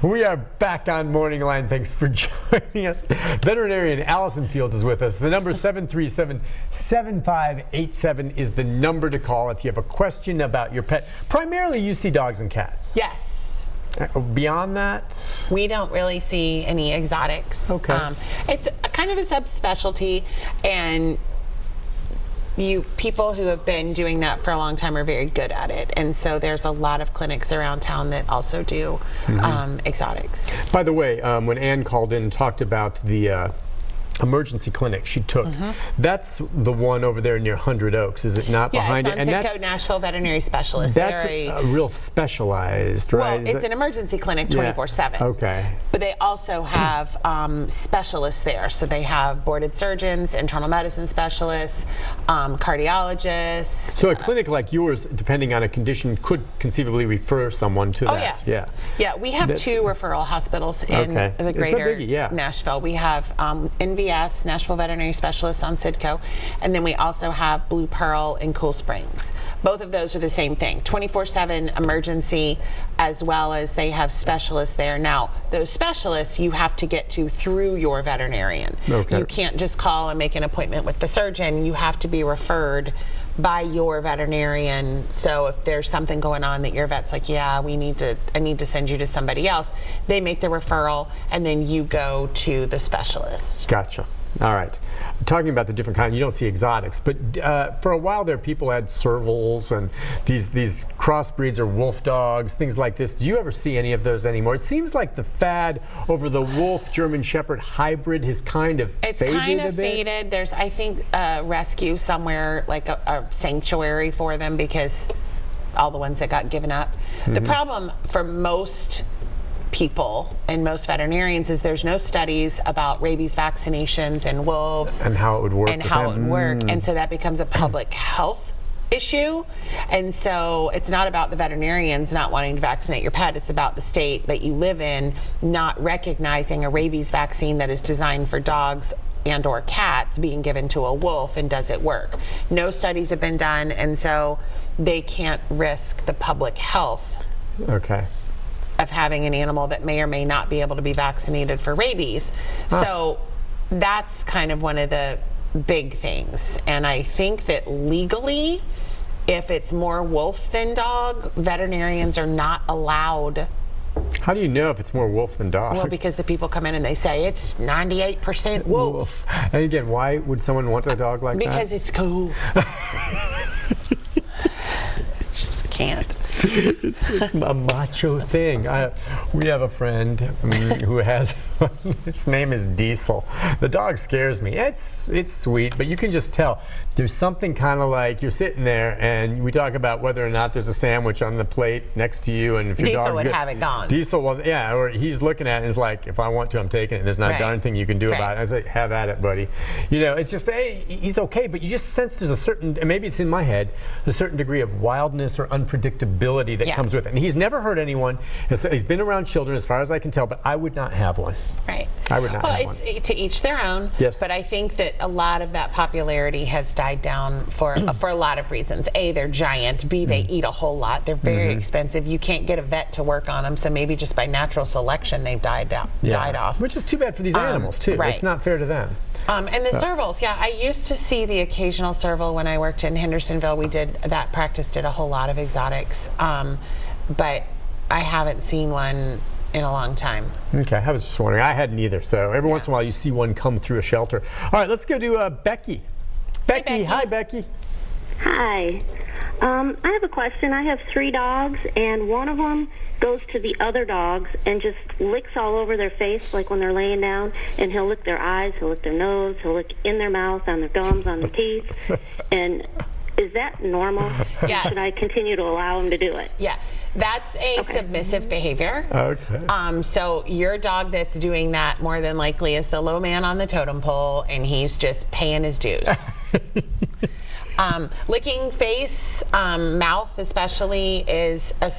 We are back on Morning Line. Thanks for joining us. Veterinarian Allison Fields is with us. The number 737-7587 is the number to call if you have a question about your pet. Primarily you see dogs and cats. Yes. Beyond that? We don't really see any exotics. Okay. It's kind of a subspecialty, and people who have been doing that for a long time are very good at it, and so there's a lot of clinics around town that also do exotics. By the way, when Ann called in and talked about the emergency clinic she took, that's the one over there near 100 Oaks, is it not? Behind it's on Citgo Nashville Veterinary Specialist. That's a real specialized, right? Well, it's an emergency clinic 24/7. Okay. But they also have specialists there. So they have boarded surgeons, internal medicine specialists, cardiologists. So a clinic like yours, depending on a condition, could conceivably refer someone to that. Yeah. Yeah, we have two referral hospitals in the greater Nashville. We have NVS, Nashville Veterinary Specialists on Citgo, and then we also have Blue Pearl in Cool Springs. Both of those are the same thing, 24/7 emergency, as well as they have specialists there. Now, those specialists you have to get to through your veterinarian. Okay. You can't just call and make an appointment with the surgeon. You have to be referred by your veterinarian. So if there's something going on that your vet's like, yeah, I need to send you to somebody else, they make the referral and then you go to the specialist. Gotcha. All right. Talking about the different kinds, you don't see exotics, but for a while there, people had servals and these crossbreeds or wolf dogs, things like this. Do you ever see any of those anymore? It seems like the fad over the wolf German Shepherd hybrid has kind of faded a bit. It's kind of faded. There's, I think, a rescue somewhere, like a sanctuary for them, because all the ones that got given up. The problem for most people and most veterinarians is there's no studies about rabies vaccinations and wolves and how it would work and so that becomes a public health issue, and so it's not about the veterinarians not wanting to vaccinate your pet, it's about the state that you live in not recognizing a rabies vaccine that is designed for dogs and or cats being given to a wolf, and does it work? No studies have been done, and so they can't risk the public health of having an animal that may or may not be able to be vaccinated for rabies. So that's kind of one of the big things. And I think that legally, if it's more wolf than dog, veterinarians are not allowed. How do you know if it's more wolf than dog? Well, because the people come in and they say it's 98% wolf. And again, why would someone want a dog like that? Because it's cool. Just can't. It's a macho thing. We have a friend who has, its name is Diesel. The dog scares me. It's sweet, but you can just tell there's something kind of like you're sitting there and we talk about whether or not there's a sandwich on the plate next to you, and if your Diesel dog's would have it gone. Diesel, well, yeah, or he's looking at it and is like, if I want to, I'm taking it. There's not a darn thing you can do about it. I say, have at it, buddy. You know, it's just, hey, he's okay, but you just sense there's a certain, and maybe it's in my head, a certain degree of wildness or unpredictability that comes with it. And he's never hurt anyone. He's been around children as far as I can tell, but I would not have one. Right. I would not have one. Well, it's to each their own. Yes. But I think that a lot of that popularity has died down for a lot of reasons. A, they're giant. B, they eat a whole lot. They're very expensive. You can't get a vet to work on them, so maybe just by natural selection they've died off. Which is too bad for these animals too. Right. It's not fair to them. And the servals, I used to see the occasional serval when I worked in Hendersonville. We did that practice, did a whole lot of exotics, but I haven't seen one in a long time. Okay, I was just wondering. I hadn't either, so every once in a while you see one come through a shelter. All right, let's go to Becky. Becky, hi Becky. Hi. I have a question. I have 3 dogs, and one of them goes to the other dogs and just licks all over their face, like when they're laying down, and he'll lick their eyes, he'll lick their nose, he'll lick in their mouth, on their gums, on their teeth. And is that normal? Yeah. Should I continue to allow him to do it? Yeah, that's a submissive behavior. Okay. So your dog that's doing that more than likely is the low man on the totem pole, and he's just paying his dues. Licking face, mouth especially, is a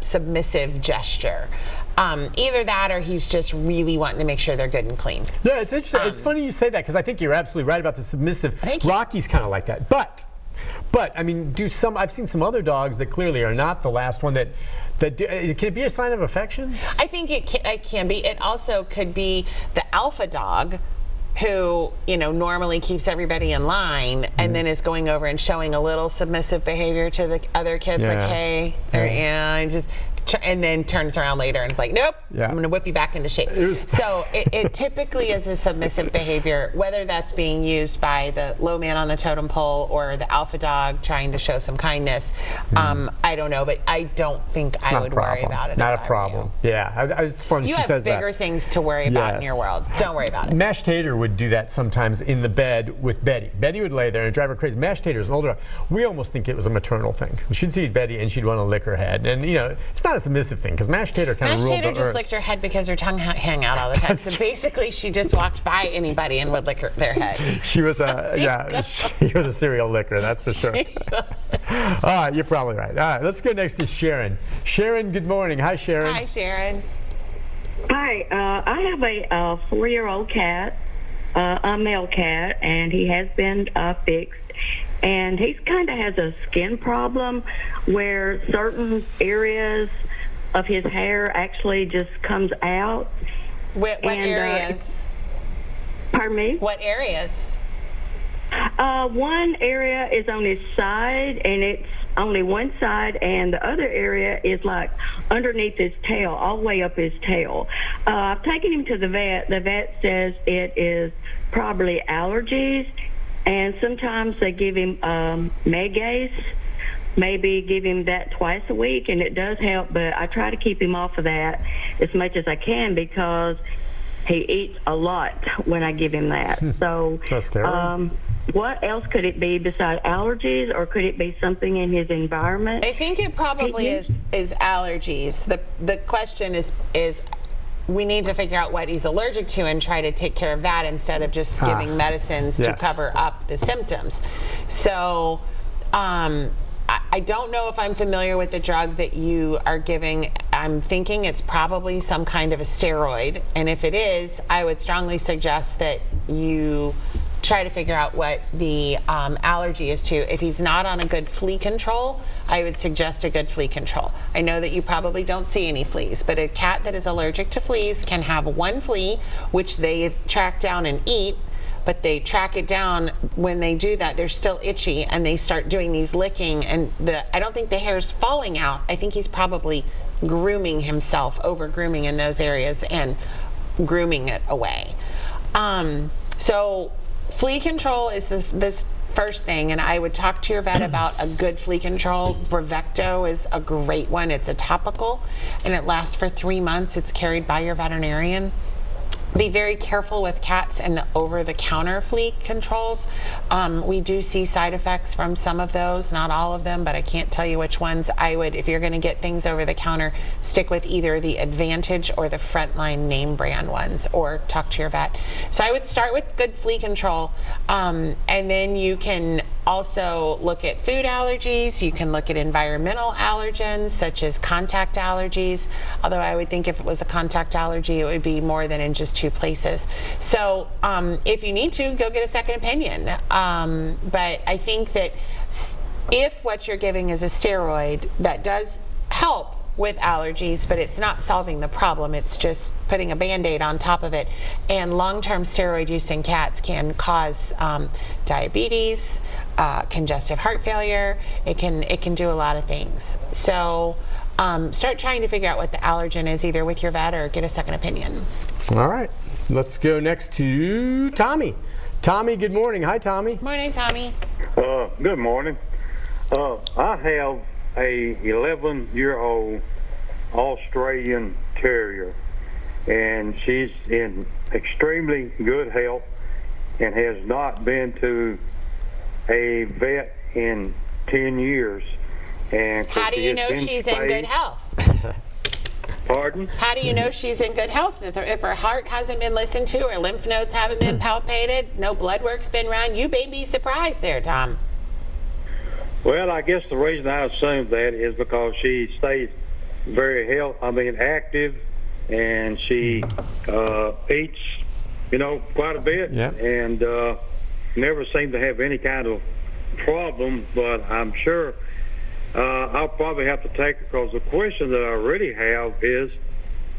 submissive gesture. Either that or he's just really wanting to make sure they're good and clean. Yeah, it's interesting. It's funny you say that, because I think you're absolutely right about the submissive. Rocky's kind of like that. But I mean, I've seen some other dogs that clearly are not the last one that Can it be a sign of affection? I think it can be. It also could be the alpha dog who, normally keeps everybody in line and then is going over and showing a little submissive behavior to the other kids, like, hey, or, and then turns around later and is like, nope, I'm going to whip you back into shape. So it typically is a submissive behavior, whether that's being used by the low man on the totem pole or the alpha dog trying to show some kindness. I don't know, but I don't think I would worry about it. Not a problem. Yeah, it's fun. You she says have bigger things to worry about in your world. Don't worry about it. Mashed Tater would do that sometimes in the bed with Betty. Betty would lay there and drive her crazy. Mashed Tater is an older dog. We almost think it was a maternal thing. She'd see Betty and she'd want to lick her head. And, it's not a submissive thing, because Mashed Tater kind of ruled the earth. Mashed Tater just licked her head because her tongue hang out all the time. So basically, she just walked by anybody and would lick their head. She was she was a serial licker, that's for sure. All right, you're probably right. All right, let's go next to Sharon. Sharon, good morning. Hi, Sharon. Hi, Sharon. Hi, I have a 4-year-old cat, a male cat, and he has been fixed. And he kind of has a skin problem where certain areas of his hair actually just comes out. What areas? Pardon me? What areas? One area is on his side, and it's only one side, and the other area is like underneath his tail, all the way up his tail. I've taken him to the vet. The vet says it is probably allergies. And sometimes they give him Megace, maybe give him that twice a week, and it does help, but I try to keep him off of that as much as I can because he eats a lot when I give him that. So that's terrible. What else could it be besides allergies, or could it be something in his environment? I think it probably is allergies. The question is we need to figure out what he's allergic to and try to take care of that instead of just giving medicines to cover up the symptoms. So I don't know if I'm familiar with the drug that you are giving. I'm thinking it's probably some kind of a steroid. And if it is, I would strongly suggest that you try to figure out what the allergy is to. If he's not on a good flea control, I would suggest a good flea control. I know that you probably don't see any fleas, but a cat that is allergic to fleas can have one flea, which they track down and eat, but they track it down. When they do that, they're still itchy, and they start doing these licking, and I don't think the hair's falling out. I think he's probably grooming himself, over grooming in those areas and grooming it away. So flea control is this first thing, and I would talk to your vet about a good flea control. Brevecto is a great one. It's a topical, and it lasts for 3 months. It's carried by your veterinarian. Be very careful with cats and the over-the-counter flea controls. We do see side effects from some of those, not all of them, but I can't tell you which ones. I would, if you're going to get things over the counter, stick with either the Advantage or the Frontline name brand ones, or talk to your vet. So I would start with good flea control, and then you can also look at food allergies. You can look at environmental allergens, such as contact allergies, although I would think if it was a contact allergy, it would be more than in just 2 places. So if you need to, go get a second opinion. But I think that if what you're giving is a steroid, that does help with allergies, but it's not solving the problem. It's just putting a Band-Aid on top of it. And long-term steroid use in cats can cause diabetes, congestive heart failure. It can do a lot of things. So start trying to figure out what the allergen is, either with your vet or get a second opinion. All right, let's go next to Tommy. Tommy, good morning. Hi, Tommy. Morning, Tommy. Good morning. I have a 11-year-old Australian Terrier, and she's in extremely good health and has not been to a vet in 10 years. And how do you know she's in good health? Pardon? How do you know she's in good health? If her heart hasn't been listened to, her lymph nodes haven't been palpated, no blood work's been run, you may be surprised there, Tom. Well, I guess the reason I assume that is because she stays very active, and she eats, quite a bit, and never seemed to have any kind of problem. But I'm sure I'll probably have to take her, because the question that I really have is,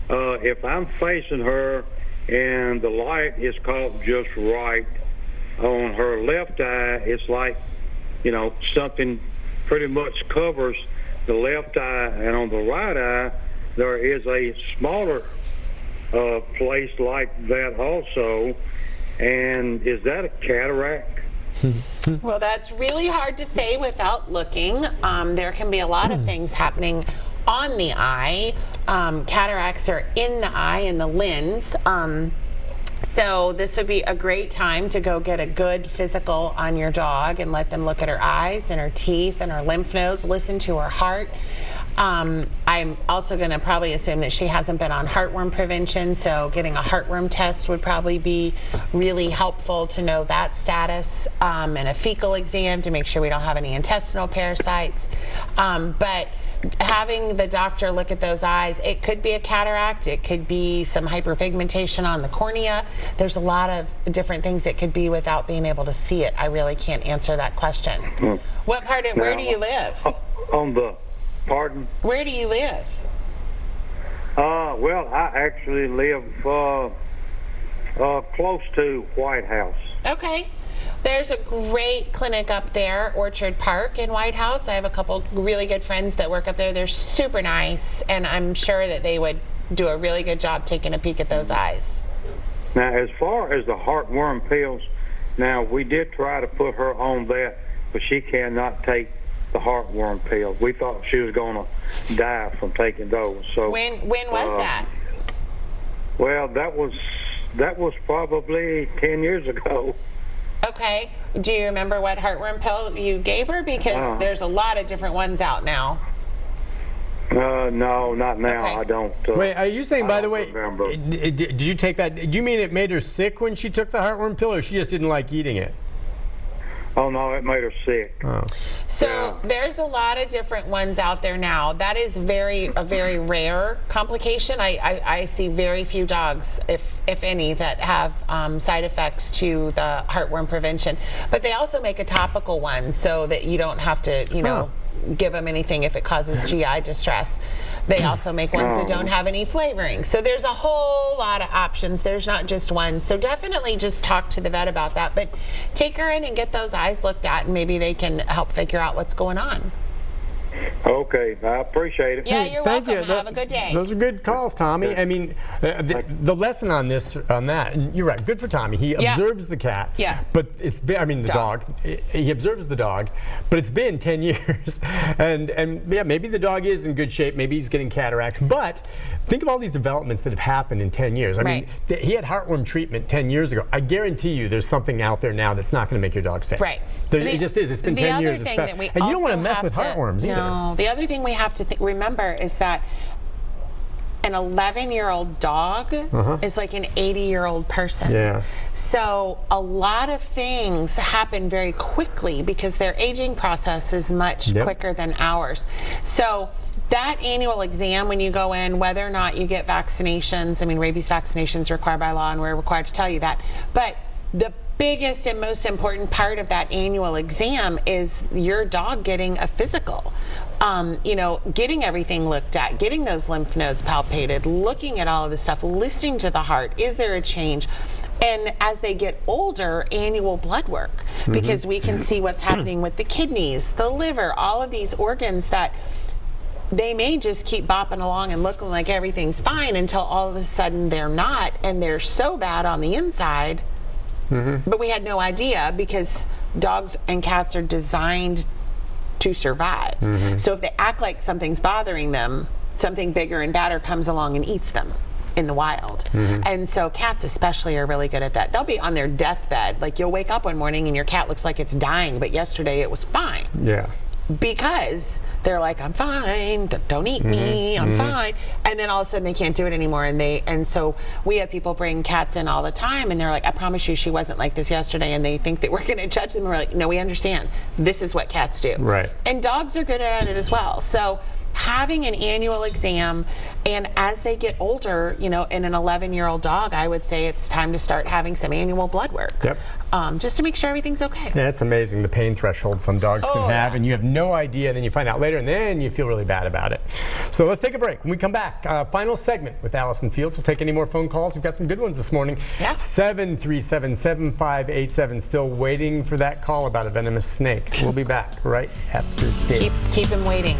if I'm facing her and the light is caught just right on her left eye, it's like, something pretty much covers the left eye, and on the right eye there is a smaller place like that also. And is that a cataract? Well, that's really hard to say without looking. There can be a lot of things happening on the eye. Cataracts are in the eye, in the lens. So this would be a great time to go get a good physical on your dog and let them look at her eyes and her teeth and her lymph nodes, listen to her heart. I'm also going to probably assume that she hasn't been on heartworm prevention, so getting a heartworm test would probably be really helpful to know that status, and a fecal exam to make sure we don't have any intestinal parasites. But having the doctor look at those eyes, it could be a cataract, it could be some hyperpigmentation on the cornea. There's a lot of different things it could be without being able to see it. I really can't answer that question. Where do you live? Pardon? Where do you live? Well, I actually live close to White House. Okay. There's a great clinic up there, Orchard Park in White House. I have a couple really good friends that work up there. They're super nice, and I'm sure that they would do a really good job taking a peek at those eyes. Now, as far as the heartworm pills, now we did try to put her on that, but she cannot take the heartworm pills. We thought she was going to die from taking those. So when was that? Well, that was probably 10 years ago. Okay. Do you remember what heartworm pill you gave her? Because there's a lot of different ones out now. No, not now. Okay. I don't. Wait, are you saying, by the way, remember. Did you take that? Do you mean it made her sick when she took the heartworm pill, or she just didn't like eating it? Oh, no, it made her sick. Oh. So there's a lot of different ones out there now. That is a very rare complication. I see very few dogs, if any, that have side effects to the heartworm prevention. But they also make a topical one so that you don't have to, give them anything if it causes GI distress. They also make ones that don't have any flavoring. So there's a whole lot of options. There's not just one. So definitely just talk to the vet about that. But take her in and get those eyes looked at, and maybe they can help figure out what's going on. Okay, I appreciate it. Yeah, you're welcome. Have a good day. Those are good calls, Tommy. I mean, the lesson on that, and you're right, good for Tommy. He observes the cat. Yeah. But it's been, the dog. He observes the dog, but it's been 10 years. And yeah, maybe the dog is in good shape. Maybe he's getting cataracts. But think of all these developments that have happened in 10 years. I mean, he had heartworm treatment 10 years ago. I guarantee you there's something out there now that's not going to make your dog sick. Right. It just is. It's been 10 years. And you don't want to mess with heartworms either. No. The other thing we have to remember is that an 11-year-old dog is like an 80-year-old person. Yeah. So a lot of things happen very quickly because their aging process is much quicker than ours. So that annual exam, when you go in, whether or not you get vaccinations, I mean, rabies vaccinations are required by law, and we're required to tell you that. But the biggest and most important part of that annual exam is your dog getting a physical. Getting everything looked at, getting those lymph nodes palpated, looking at all of this stuff, listening to the heart. Is there a change? And as they get older, annual blood work, because we can see what's happening with the kidneys, the liver, all of these organs that they may just keep bopping along and looking like everything's fine until all of a sudden they're not, and they're so bad on the inside. But we had no idea, because dogs and cats are designed to survive. So if they act like something's bothering them, something bigger and badder comes along and eats them in the wild. And so cats especially are really good at that. They'll be on their deathbed. Like, you'll wake up one morning and your cat looks like it's dying, but yesterday it was fine. Yeah. Because they're like, I'm fine, don't eat me, I'm fine. And then all of a sudden they can't do it anymore. And so we have people bring cats in all the time, and they're like, I promise you she wasn't like this yesterday. And they think that we're going to judge them. And we're like, no, we understand. This is what cats do. Right. And dogs are good at it as well. So having an annual exam, and as they get older, you know, in an 11-year-old dog, I would say it's time to start having some annual blood work. Yep. Just to make sure everything's okay. Yeah, it's amazing the pain threshold some dogs can have, and you have no idea, and then you find out later, and then you feel really bad about it. So let's take a break. When we come back, final segment with Allison Fields. We'll take any more phone calls. We've got some good ones this morning. Yeah. 737-7587. Still waiting for that call about a venomous snake. We'll be back right after this. Keep him waiting.